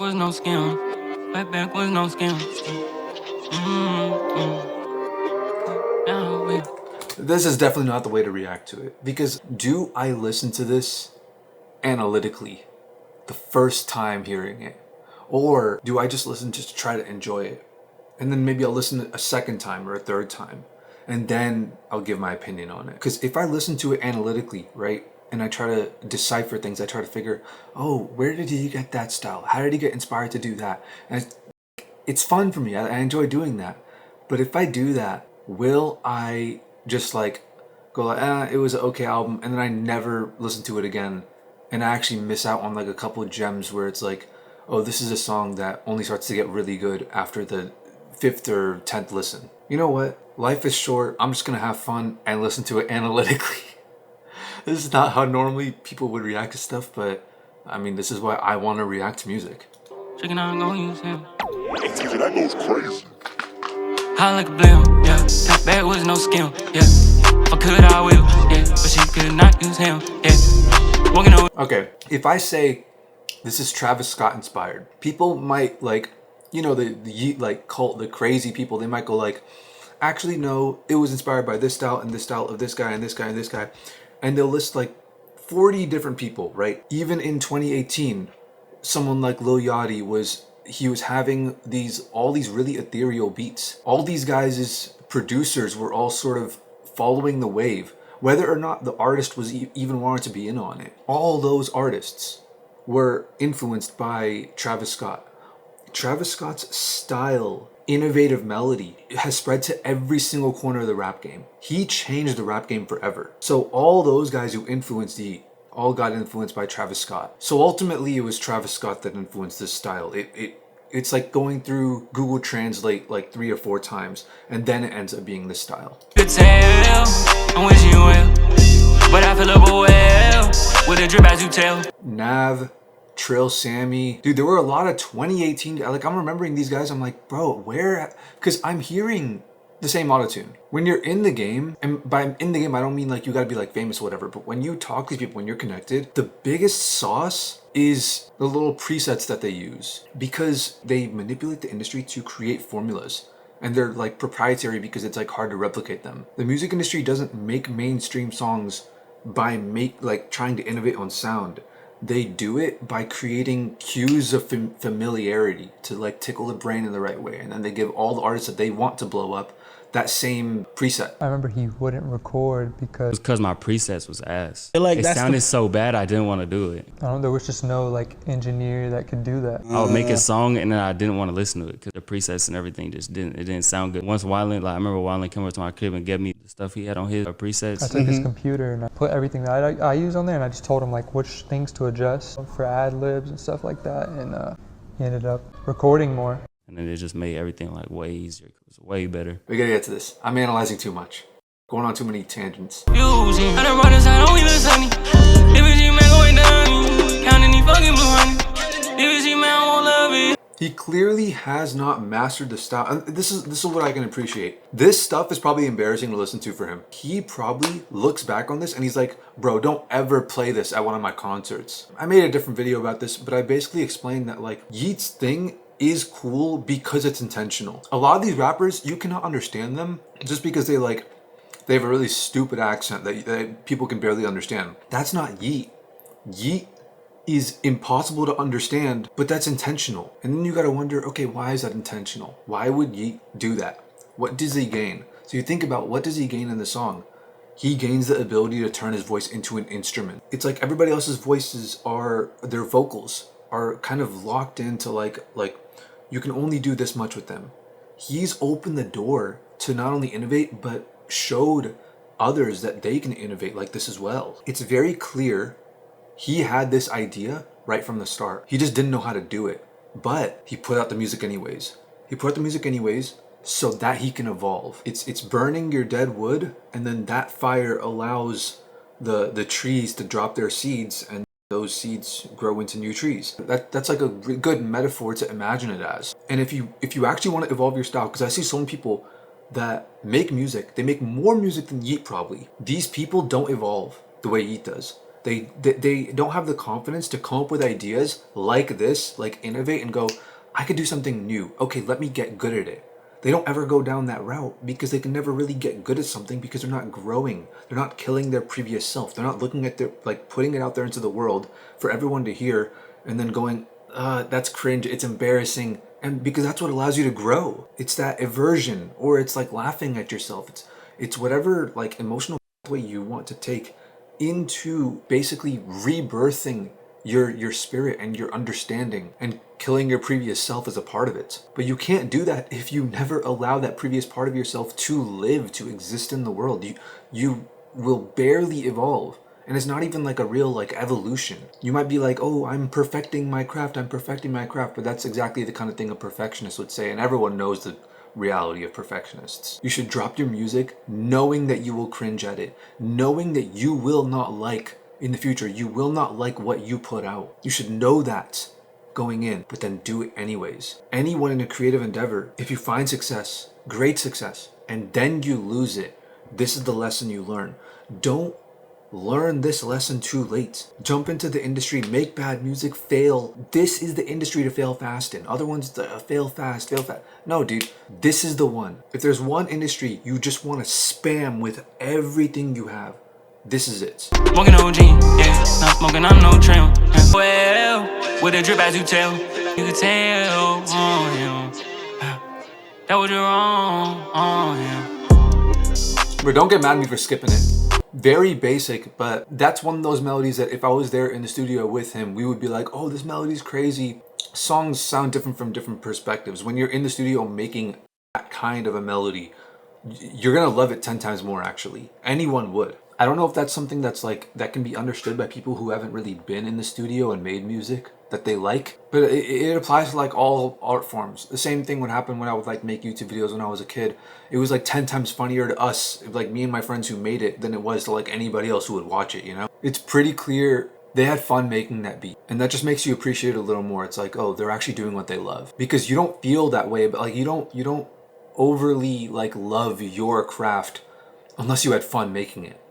was no scam. Way back was no scam. Now we. This is definitely not the way to react to it. Because do I listen to this analytically the first time hearing it? Or do I just listen just to try to enjoy it? And then maybe I'll listen a second time or a third time. And then I'll give my opinion on it. Because if I listen to it analytically, right? And I try to decipher things, I try to figure, oh, where did he get that style? How did he get inspired to do that? And it's fun for me. I enjoy doing that. But if I do that, will I just like go like, it was an okay album, and then I never listen to it again, and I actually miss out on like a couple of gems where it's like, oh, this is a song that only starts to get really good after the 5th or 10th listen. You know what? Life is short. I'm just gonna have fun and listen to it analytically. This is not how normally people would react to stuff, but I mean, this is why I want to react to music. Chicken, I'm gonna use him. TJ, that goes crazy. High like a blim, yeah. That bag was no scam, yeah. If I could, I will, yeah. But she could not use him, yeah. Walking over. Okay, if I say this is Travis Scott inspired, people might like, you know, the Yeat like cult, the crazy people, they might go like, actually no, it was inspired by this style and this style of this guy and this guy and this guy. And they'll list like 40 different people, right? Even in 2018, someone like Lil Yachty was having all these really ethereal beats. All these guys' producers were all sort of following the wave, whether or not the artist was even wanted to be in on it. All those artists were influenced by Travis Scott. Travis Scott's style, innovative melody has spread to every single corner of the rap game. He changed the rap game forever. So all those guys who influenced Yeat all got influenced by Travis Scott. So ultimately it was Travis Scott that influenced this style. It's like going through Google Translate like 3 or 4 times, and then it ends up being this style. Good tell, I'm wishing you well, but I feel up well with a drip as you tell. Nav, Trill Sammy. Dude, there were a lot of 2018, like I'm remembering these guys, I'm like, bro, where? Because I'm hearing the same autotune. When you're in the game, and by in the game I don't mean like you gotta be like famous or whatever, but when you talk to these people, when you're connected, the biggest sauce is the little presets that they use, because they manipulate the industry to create formulas. And they're like proprietary because it's like hard to replicate them. The music industry doesn't make mainstream songs by trying to innovate on sound. They do it by creating cues of familiarity to like tickle the brain in the right way, and then they give all the artists that they want to blow up that same preset. I remember he wouldn't record because my presets was ass. Like, it sounded so bad I didn't want to do it. I don't know, there was just no like engineer that could do that. I would make a song and then I didn't want to listen to it because the presets and everything just didn't sound good. Once Wyland, like I remember Wyland came over to my crib and gave me the stuff he had on his presets. I took his computer and I put everything that I use on there, and I just told him like which things to adjust for ad libs and stuff like that, and he ended up recording more. And then it just made everything like way easier. It was way better. We gotta get to this. I'm analyzing too mumuch. Going on too many tangents. He clearly has not mastered the style. And this is what I can appreciate. This stuff is probably embarrassing to listen to for him. He probably looks back on this and he's like, bro, don't ever play this at one of my concerts. I made a different video about this, but I basically explained that like Yeat's thing is cool because it's intentional. A lot of these rappers, you cannot understand them just because they have a really stupid accent that people can barely understand. That's not Yeat. Yeat is impossible to understand, but that's intentional. And then you gotta wonder, okay, why is that intentional? Why would Yeat do that? What does he gain? So you think about, what does he gain in the song? He gains the ability to turn his voice into an instrument. It's like everybody else's voices their vocals are kind of locked into like you can only do this much with them. He's opened the door to not only innovate, but showed others that they can innovate like this as well. It's very clear he had this idea right from the start. He just didn't know how to do it, but he put out the music anyways. He put out the music anyways so that he can evolve. It's burning your dead wood, and then that fire allows the trees to drop their seeds, and those seeds grow into new trees. That's like a good metaphor to imagine it as. And if you actually want to evolve your style, because I see so many people that make music, they make more music than Yeat probably. These people don't evolve the way Yeat does. They don't have the confidence to come up with ideas like this, like innovate and go, I could do something new. Okay, let me get good at it. They don't ever go down that route because they can never really get good at something because they're not growing. They're not killing their previous self. They're not looking at their, like putting it out there into the world for everyone to hear and then going, that's cringe, it's embarrassing. And because that's what allows you to grow. It's that aversion, or it's like laughing at yourself. It's whatever like emotional way you want to take into basically rebirthing your spirit and your understanding and killing your previous self as a part of it. But you can't do that if you never allow that previous part of yourself to live, to exist in the world. You will barely evolve. And it's not even like a real like evolution. You might be like, oh, I'm perfecting my craft, but that's exactly the kind of thing a perfectionist would say, and everyone knows the reality of perfectionists. You should drop your music knowing that you will cringe at it, knowing that you will not like in the future, you will not like what you put out. You should know that going in, but then do it anyways. Anyone in a creative endeavor, if you find success, great success, and then you lose it, this is the lesson you learn. Don't learn this lesson too late. Jump into the industry, make bad music, fail. This is the industry to fail fast in. Other ones, fail fast. No, dude, this is the one. If there's one industry you just want to spam with everything you have, this is it. Smoking OG, yeah, not smoking, I'm no trim. Yeah. Well, with a drip as you tell, you can tell, yeah. That was your wrong, yeah. But don't get mad at me for skipping it. Very basic, but that's one of those melodies that if I was there in the studio with him, we would be like, oh, this melody's crazy. Songs sound different from different perspectives. When you're in the studio making that kind of a melody, you're gonna love it 10 times more, actually. Anyone would. I don't know if that's something that's like, that can be understood by people who haven't really been in the studio and made music that they like, but it applies to like all art forms. The same thing would happen when I would like make YouTube videos when I was a kid. It was like 10 times funnier to us, like me and my friends who made it, than it was to like anybody else who would watch it, you know? It's pretty clear they had fun making that beat, and that just makes you appreciate it a little more. It's like, oh, they're actually doing what they love, because you don't feel that way, but like you don't overly like love your craft unless you had fun making it.